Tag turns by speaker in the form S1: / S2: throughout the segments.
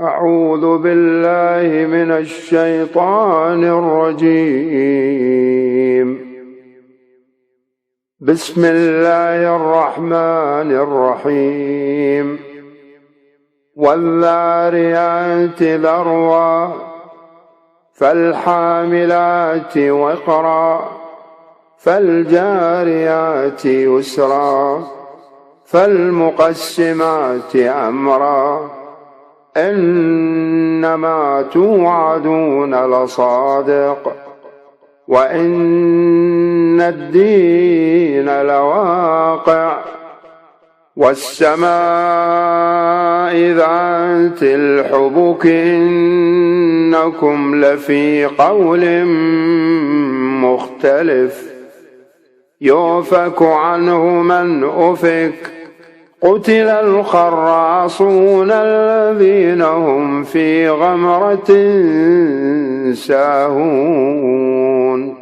S1: أعوذ بالله من الشيطان الرجيم. بسم الله الرحمن الرحيم. والذاريات ذروا فالحاملات وقرا فالجاريات يسرا فالمقسمات أمرا إنما توعدون لصادق وإن الدين لواقع والسماء ذات الحبك إنكم لفي قول مختلف يؤفك عنه من أفك قتل الخراصون الذين هم في غمرة ساهون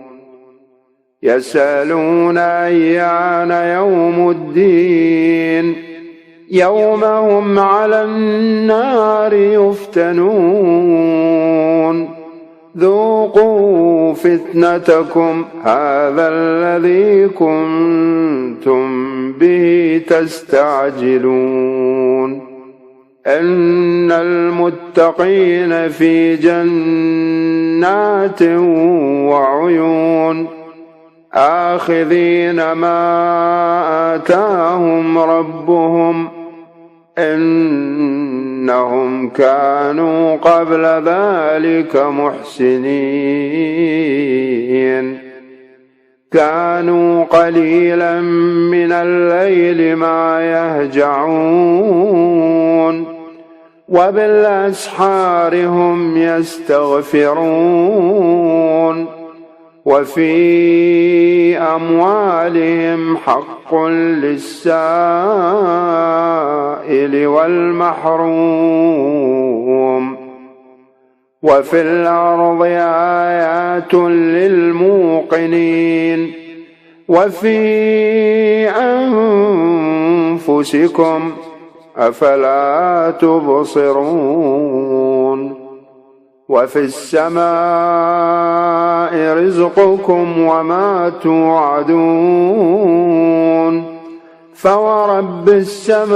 S1: يسألون أيان يوم الدين يوم هم على النار يفتنون ذوقوا فتنتكم هذا الذي كنتم به تستعجلون إن المتقين في جنات وعيون آخذين ما آتاهم ربهم إنهم كانوا قبل ذلك محسنين كانوا قليلا من الليل ما يهجعون وبالأسحار هم يستغفرون وفي أموالهم حق للسائل والمحروم وفي الأرض آيات للموقنين وفي أنفسكم أفلا تبصرون وفي السماء رزقكم وما توعدون فورب السماء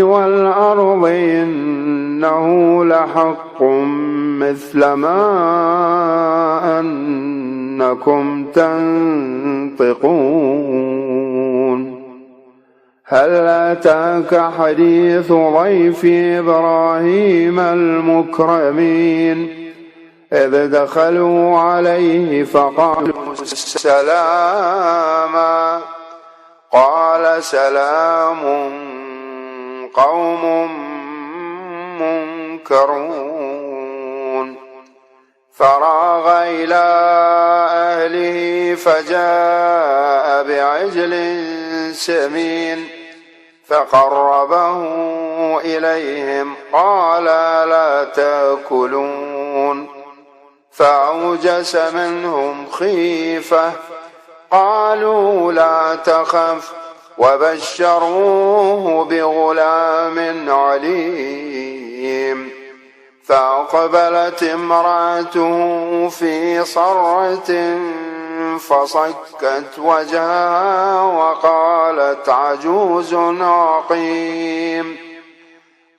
S1: والأرض إنه لحق مثل ما أنكم تنطقون هل أتاك حديث ضيف إبراهيم المكرمين إذ دخلوا عليه فقالوا سلاما قال سلام قوم منكرون فراغ إلى أهله فجاء بعجل سمين فقربه إليهم قال لا تأكلون فأوجس منهم خيفة قالوا لا تخف وبشروه بغلام عليم فأقبلت امرأته في صرة فصكت وجهها وقالت عجوز عقيم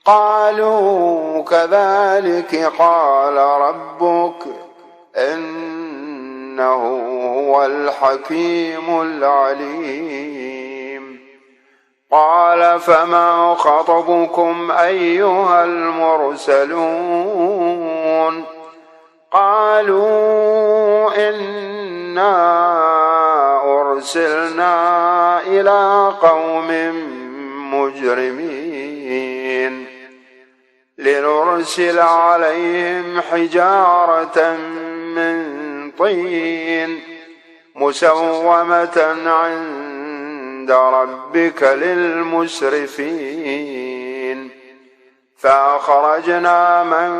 S1: قالوا كذلك قال ربك إنه هو الحكيم العليم قال فما خطبكم أيها المرسلون قالوا إنا أرسلنا إلى قوم مجرمين لنرسل عليهم حجارة من طين مسومة عند ربك للمسرفين فأخرجنا من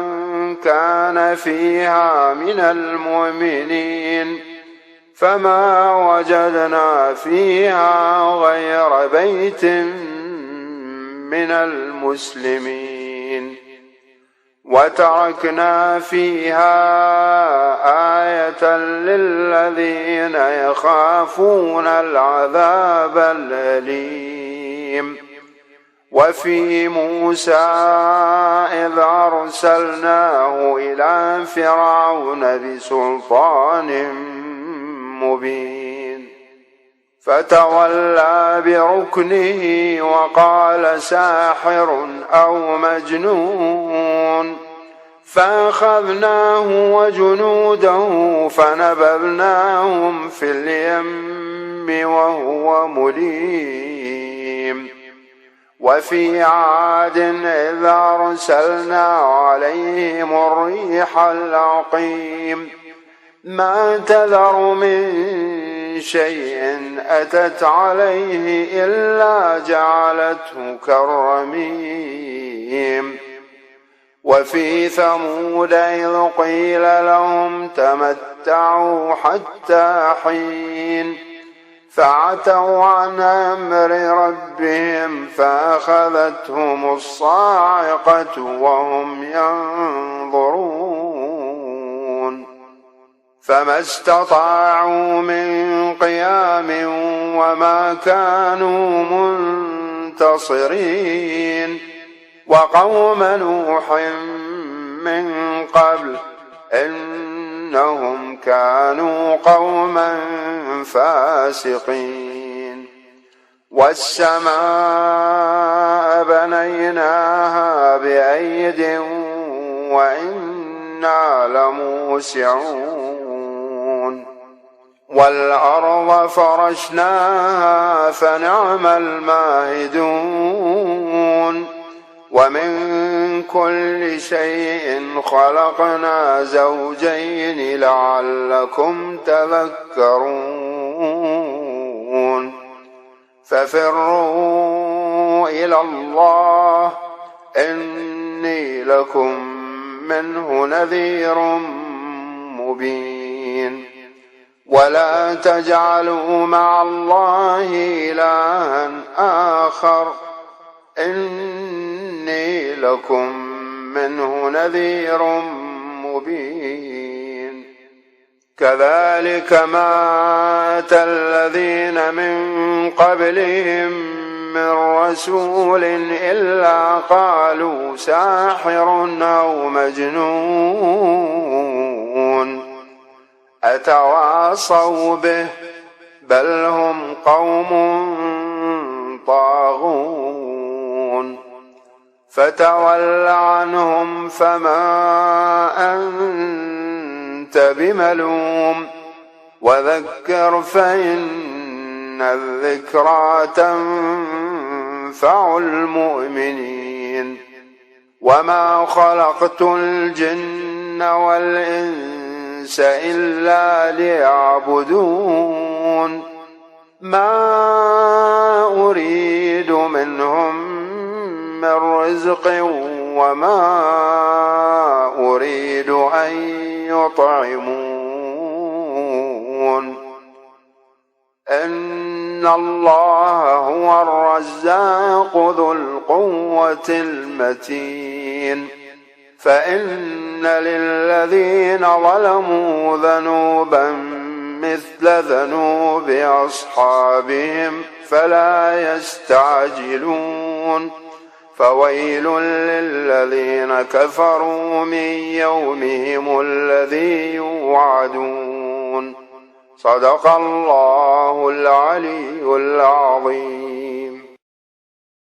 S1: كان فيها من المؤمنين فما وجدنا فيها غير بيت من المسلمين وتركنا فيها آية للذين يخافون العذاب الأليم. وفي موسى إذ أرسلناه إلى فرعون بسلطان مبين فتولى بركنه وقال ساحر أو مجنون، فأخذناه وجنوده فنبذناهم في اليم وهو مليم. وفي عاد إذ أرسلنا عليهم الريح العقيم، ما تذر من شيء أتت عليه إلا جعلته كالرميم. وفي ثمود إذ قيل لهم تمتعوا حتى حين، فعتوا عن أمر ربهم فأخذتهم الصاعقة وهم ينظرون، فما استطاعوا من قيام وما كانوا منتصرين. وقوم نوح من قبل إنهم كانوا قوما فاسقين. والسماء بنيناها بأيد وإنا لموسعون. والأرض فرشناها فنعم الماهدون. ومن كل شيء خلقنا زوجين لعلكم تذكرون. ففروا إلى الله إني لكم منه نذير مبين. ولا تجعلوا مع الله إلها آخر إني لكم منه نذير مبين. كذلك ما أتى الذين من قبلهم من رسول إلا قالوا ساحر أو مجنون أتواصوا به بل هم قوم طاغون. فتول عنهم فما أنت بملوم وذكر فإن الذكرى تنفع المؤمنين. وما خلقت الجن والإنس إلا ليعبدون ما أريد منهم من رزق وما أريد أن يطعمون إن الله هو الرزاق ذو القوة المتين. فإن للذين ظلموا ذنوبا مثل ذنوب أصحابهم فلا يستعجلون. فويل للذين كفروا من يومهم الذي يوعدون. صدق الله العلي العظيم.